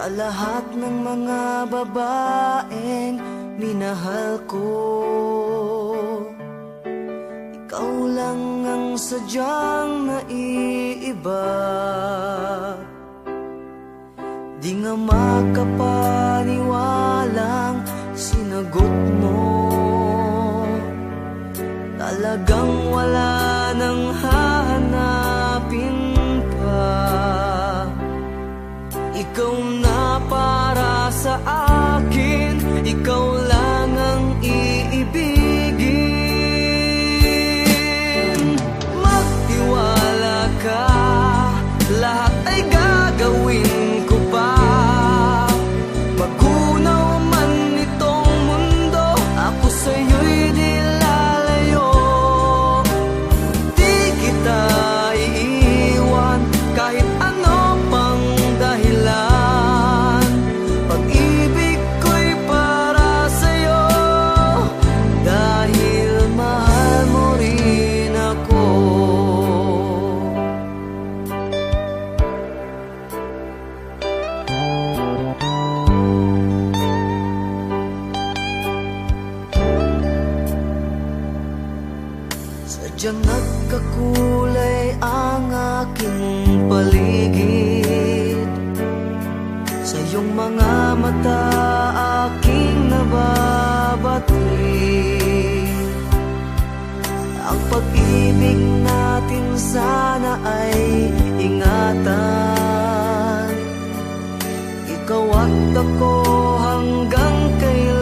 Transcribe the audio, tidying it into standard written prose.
lahat ng mga babaeng minahal ko, ikaw lang ang sadyang naiiba. Di nga makapaniwalang sinagot mo, talagang wala nang hahanapin pa. Ikaw na para sa akin, ikaw lang ang iibigin. Magtiwala ka, lahat ay gagawin ko pa. Magunaw man itong mundo, ako sa'yo'y di lalayo. Di kita iiwan kahit ano pang dahilan. Pag-ibig ko'y para sa'yo, dahil mahal mo rin ako. Sadyang nagkakulay ang aking paligid, sa iyong mga mata aking nababati. Ang pag-ibig natin sana ay ingatan, ikaw at ako hanggang kailan.